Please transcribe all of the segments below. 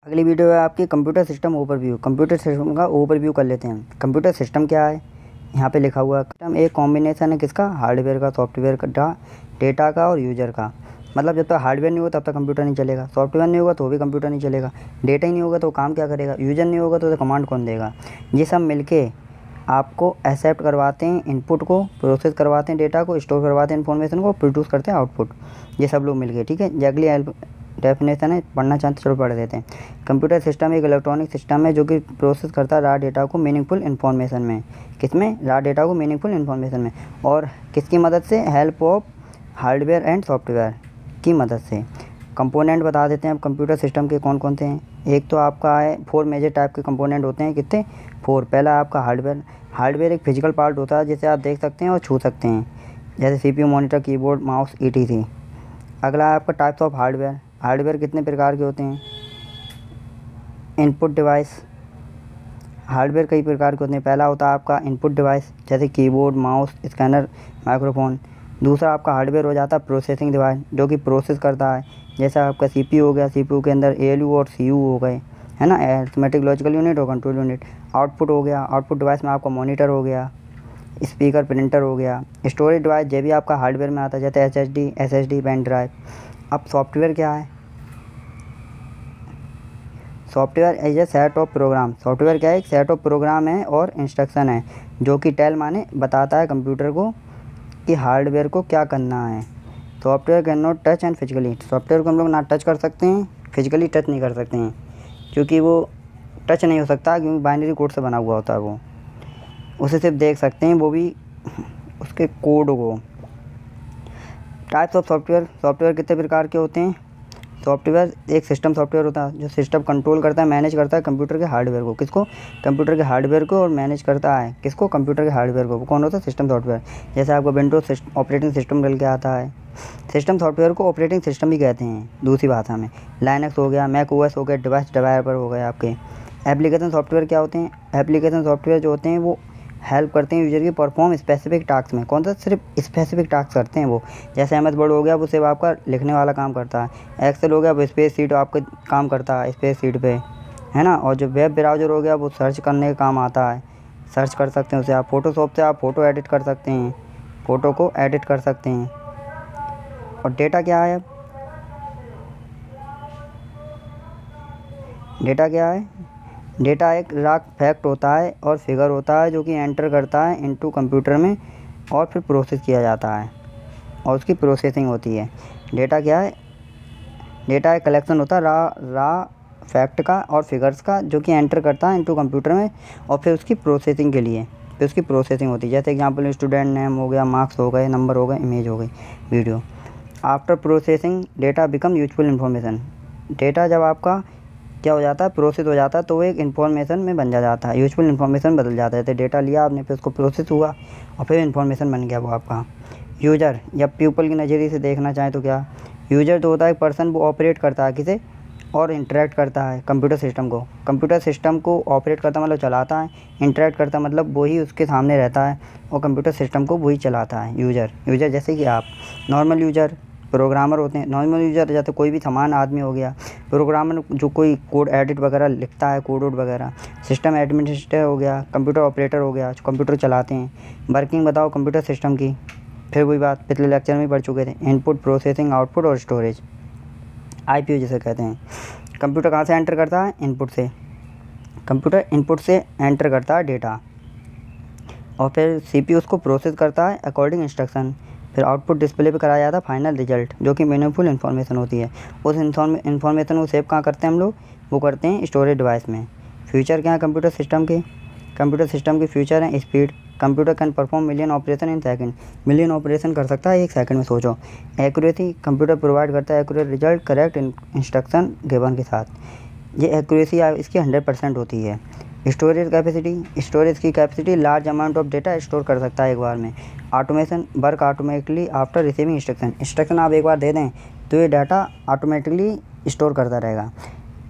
अगली वीडियो है आपकी computer system overview. Computer system का ओवरव्यू कर लेते हैं। कंप्यूटर सिस्टम क्या है, यहाँ पे लिखा हुआ है सिस्टम एक कॉम्बिनेशन है किसका, हार्डवेयर का, सॉफ्टवेयर का, डेटा का और यूजर का। मतलब जब तक हार्डवेयर नहीं होगा तब तक कंप्यूटर नहीं चलेगा, सॉफ्टवेयर नहीं होगा तो भी कंप्यूटर नहीं चलेगा, डेटा ही नहीं होगा तो काम क्या करेगा, यूजर नहीं होगा तो कमांड कौन देगा। ये सब मिलके आपको एक्सेप्ट करवाते हैं इनपुट को, प्रोसेस करवाते हैं डेटा को, स्टोर करवाते हैं इन्फॉर्मेशन को, प्रोड्यूस करते हैं आउटपुट। ये सब लोग मिलके, ठीक है। अगली डेफिनेशन है, पढ़ना चाहते चलो पढ़ देते हैं। कंप्यूटर सिस्टम एक इलेक्ट्रॉनिक सिस्टम है जो कि प्रोसेस करता है रा डेटा को मीनिंगफुल इन्फॉर्मेशन में। किसमें, रा डेटा को मीनिंगफुल इन्फॉर्मेशन में। और किसकी मदद से, help of hardware and software की मदद से। कंपोनेंट बता देते हैं अब कंप्यूटर सिस्टम के कौन कौन से हैं। एक तो आपका है 4 मेजर टाइप के कंपोनेंट होते हैं, कितने, 4। पहला आपका हार्डवेयर। हार्डवेयर एक फिजिकल पार्ट होता है जिसे आप देख सकते हैं और छू सकते हैं, जैसे CPU, monitor, keyboard, mouse, etc. अगला है आपका टाइप्स ऑफ हार्डवेयर। हार्डवेयर कितने प्रकार के होते हैं, इनपुट डिवाइस। हार्डवेयर कई प्रकार के होते हैं। पहला होता है आपका इनपुट डिवाइस, जैसे कीबोर्ड, माउस, स्कैनर, माइक्रोफोन। दूसरा आपका हार्डवेयर हो जाता है प्रोसेसिंग डिवाइस, जो कि प्रोसेस करता है, जैसा आपका सीपीयू हो गया, सीपीयू के अंदर एएलयू और सीयू हो गए, है ना, अरिथमेटिक लॉजिकल यूनिट और कंट्रोल यूनिट। आउटपुट हो गया, आउटपुट डिवाइस में आपका मॉनिटर हो गया, स्पीकर, प्रिंटर हो गया। स्टोरेज डिवाइस ये भी आपका हार्डवेयर में आता है, जैसे एसएसडी, पेन ड्राइव। अब सॉफ्टवेयर क्या है, software as a set of program. Software क्या है, एक सेट ऑफ प्रोग्राम है और इंस्ट्रक्शन है जो कि टेल माने बताता है कंप्यूटर को कि हार्डवेयर को क्या करना है। Software can not touch and physically. Software को हम लोग ना टच कर सकते हैं, फिजिकली टच नहीं कर सकते हैं, क्योंकि वो टच नहीं हो सकता, क्योंकि बाइनरी कोड से बना हुआ होता है। वो उसे सिर्फ देख सकते हैं, वो भी उसके कोड को। Types of software. सॉफ्टवेयर कितने प्रकार के होते हैं, सॉफ्टवेयर एक सिस्टम सॉफ्टवेयर होता है जो सिस्टम कंट्रोल करता है, मैनेज करता है कंप्यूटर के हार्डवेयर को। किसको, कंप्यूटर के हार्डवेयर को, और मैनेज करता है किसको, कंप्यूटर के हार्डवेयर को। वो कौन होता है, सिस्टम सॉफ्टवेयर। जैसे आपको विंडोज ऑपरेटिंग सिस्टम मिल के आता है, सिस्टम सॉफ्टवेयर को ऑपरेटिंग सिस्टम भी कहते हैं दूसरी भाषा में। लाइनक्स हो गया, मैक ओएस हो गया, डिवाइस डेवलपर हो गए आपके। एप्लीकेशन सॉफ्टवेयर क्या होते हैं, एप्लीकेशन सॉफ्टवेयर जो होते हैं वो हेल्प करते हैं यूजर की परफॉर्म स्पेसिफिक टास्क में। कौन सा, सिर्फ स्पेसिफिक टास्क करते हैं वो। जैसे एम एस वर्ड हो गया, वो सिर्फ आपका लिखने वाला काम करता है। एक्सेल हो गया, वो स्पेस शीट आपका काम करता है स्पेस शीट पे, है ना। और जो वेब ब्राउज़र हो गया वो सर्च करने का काम आता है, सर्च कर सकते हैं उसे आप। फोटोशॉप से आप फ़ोटो एडिट कर सकते हैं, फ़ोटो को एडिट कर सकते हैं। और डेटा क्या है, डेटा क्या है, डेटा एक रॉ फैक्ट होता है और फिगर होता है जो कि एंटर करता है इनटू कंप्यूटर में और फिर प्रोसेस किया जाता है और उसकी प्रोसेसिंग होती है। डेटा क्या है, डेटा एक कलेक्शन होता है रॉ फैक्ट का और फिगर्स का, जो कि एंटर करता है इनटू कंप्यूटर में और फिर उसकी प्रोसेसिंग के लिए, फिर उसकी प्रोसेसिंग होती है। जैसे एग्जांपल स्टूडेंट नेम हो गया, मार्क्स हो गए, नंबर हो गए, इमेज हो गई, video. After processing data become useful information. Data जब आपका क्या हो जाता है, प्रोसेस हो जाता है, तो वो एक इन्फॉर्मेशन में बन जाता है, यूजफुल इन्फॉर्मेशन बदल जाता है। तो डेटा लिया आपने, फिर उसको प्रोसेस हुआ और फिर इन्फॉर्मेशन बन गया वो आपका। यूजर, जब पीपल के नज़रिए से देखना चाहें तो क्या, यूजर तो होता है एक पर्सन, वो ऑपरेट करता है किसे, और इंटरेक्ट करता है कंप्यूटर सिस्टम को। कंप्यूटर सिस्टम को ऑपरेट करता मतलब चलाता है, इंटरेक्ट करता मतलब वही उसके सामने रहता है और कंप्यूटर सिस्टम को वही चलाता है। यूजर, यूजर जैसे कि आप। नॉर्मल यूजर, प्रोग्रामर होते हैं। नॉर्मल यूजर जैसे कोई भी समान आदमी हो गया। प्रोग्रामर जो कोई कोड एडिट वगैरह लिखता है, कोड वोड वगैरह। सिस्टम एडमिनिस्ट्रेटर हो गया, कंप्यूटर ऑपरेटर हो गया, जो कंप्यूटर चलाते हैं। वर्किंग बताओ कंप्यूटर सिस्टम की, फिर वही बात पिछले लेक्चर में पढ़ चुके थे, इनपुट, प्रोसेसिंग, आउटपुट और स्टोरेज, आईपीयू जिसे कहते हैं। कंप्यूटर कहाँ से एंटर करता है, इनपुट से। कंप्यूटर इनपुट से एंटर करता है डेटा और फिर सीपीयू उसको प्रोसेस करता है अकॉर्डिंग इंस्ट्रक्शन। फिर आउटपुट डिस्प्ले पे कराया जाता है फाइनल रिजल्ट, जो कि मीनिंगफुल इन्फॉर्मेशन होती है। उस इन्फॉर्मेशन को सेव कहाँ करते हैं हम लोग, वो करते हैं स्टोरेज डिवाइस में। फ्यूचर क्या है कंप्यूटर सिस्टम के, कंप्यूटर सिस्टम के फ्यूचर हैं speed. Computer can perform million operation in second. Million operation कर सकता है 1 सेकंड में, सोचो। एक्यूरेसी, कंप्यूटर प्रोवाइड करता है accurate result correct instruction given के साथ। ये एक्यूरेसी इसकी 100% होती है। स्टोरेज कैपेसिटी, स्टोरेज की capacity large amount of data store कर सकता है एक बार में। Automation, work automatically after receiving instruction. Instruction आप एक बार दे दें तो ये डाटा ऑटोमेटिकली स्टोर करता रहेगा।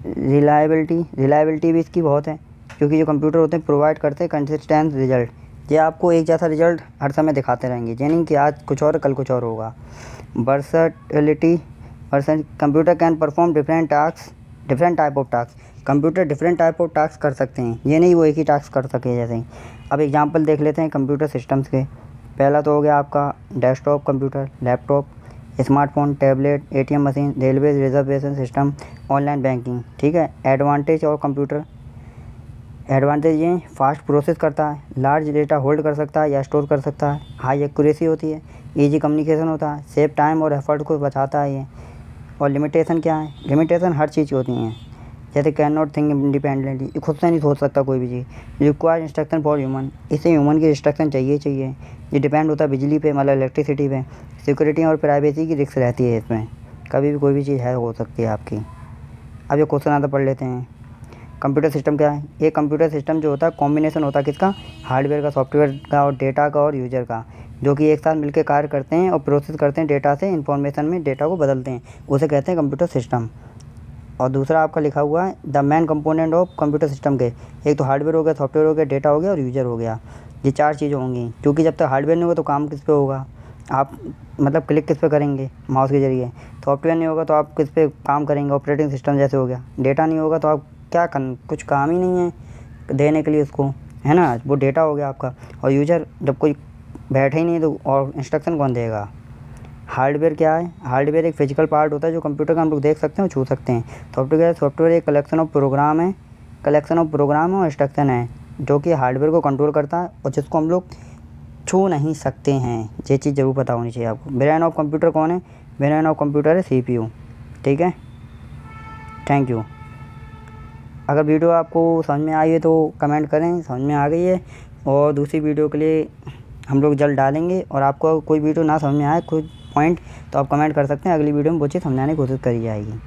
रिलायबिलिटी, रिलायबिलिटी भी इसकी बहुत है, क्योंकि जो कंप्यूटर होते हैं प्रोवाइड करते हैं कंसिस्टेंट रिजल्ट। ये आपको एक जैसा रिजल्ट हर समय दिखाते रहेंगे, ये नहीं कि आज कुछ और कल कुछ और होगा। Versatility, computer can perform different task different type of task, computer different type of task कर सकते हैं, ये नहीं वो एक ही टास्क कर सके जैसे ही। अब एग्जांपल देख लेते हैं कंप्यूटर सिस्टम्स के। पहला तो हो गया आपका desktop computer, laptop, smartphone, tablet, ATM machine, railway reservation system, online banking. ठीक है। एडवांटेज और कंप्यूटर, एडवांटेज ये फास्ट प्रोसेस करता है, लार्ज डेटा होल्ड कर सकता है या स्टोर कर सकता है, हाई एक्यूरेसी होती है, इजी कम्युनिकेशन होता है, सेव टाइम और एफर्ट को बचाता है ये। और लिमिटेशन क्या है, लिमिटेशन हर चीज़ की होती हैं, जैसे कैन नॉट थिंक इंडिपेंडेंटली, खुद से नहीं सोच सकता कोई भी चीज़। रिक्वायर इंस्ट्रक्शन फॉर ह्यूमन, इसे ह्यूमन की इंस्ट्रक्शन चाहिए। ये डिपेंड होता है बिजली पे, मतलब इलेक्ट्रिसिटी पे। सिक्योरिटी और प्राइवेसी की रिस्क रहती है इसमें, कभी भी कोई भी चीज़ हो सकती है आपकी। अब ये क्वेश्चन आता पढ़ लेते हैं। कंप्यूटर सिस्टम क्या है? ये कंप्यूटर सिस्टम जो होता है कॉम्बिनेशन होता है किसका, हार्डवेयर का, सॉफ्टवेयर का और डेटा का और यूजर का, जो कि एक साथ मिलकर कार्य करते हैं और प्रोसेस करते हैं डेटा से, इंफॉर्मेशन में डेटा को बदलते हैं, उसे कहते हैं कंप्यूटर सिस्टम। और दूसरा आपका लिखा हुआ है the main component of computer system के, एक तो हार्डवेयर हो गया, सॉफ्टवेयर हो गया, डेटा हो गया और यूजर हो गया। ये 4 चीज़ें होंगी, क्योंकि जब तक हार्डवेयर नहीं होगा तो काम किस पे होगा, आप मतलब क्लिक किस पे करेंगे, माउस के जरिए। सॉफ्टवेयर नहीं होगा तो आप किस पे काम करेंगे, ऑपरेटिंग सिस्टम जैसे हो गया। डेटा नहीं होगा तो आप क्या कुछ काम ही नहीं है देने के लिए उसको, है ना, वो डेटा हो गया आपका। और यूजर, जब कोई बैठे ही नहीं तो और इंस्ट्रक्शन कौन देगा। हार्डवेयर क्या है, हार्डवेयर एक फिजिकल पार्ट होता है जो कंप्यूटर का हम लोग देख सकते हैं और छू सकते हैं। सॉफ्टवेयर एक कलेक्शन ऑफ प्रोग्राम है, और इंस्ट्रक्शन है जो कि हार्डवेयर को कंट्रोल करता है और जिसको हम लोग छू नहीं सकते हैं। ये चीज़ ज़रूर पता होनी चाहिए आपको। ब्रेन ऑफ कंप्यूटर कौन है? ब्रेन ऑफ कंप्यूटर है CPU। ठीक है, थैंक यू। अगर वीडियो आपको समझ में आई है तो कमेंट करें समझ में आ गई है, और दूसरी वीडियो के लिए हम लोग जल्द डालेंगे। और आपको कोई वीडियो ना समझ में आए, कोई पॉइंट, तो आप कमेंट कर सकते हैं, अगली वीडियो में वो चीज़ समझाने की कोशिश करी जाएगी।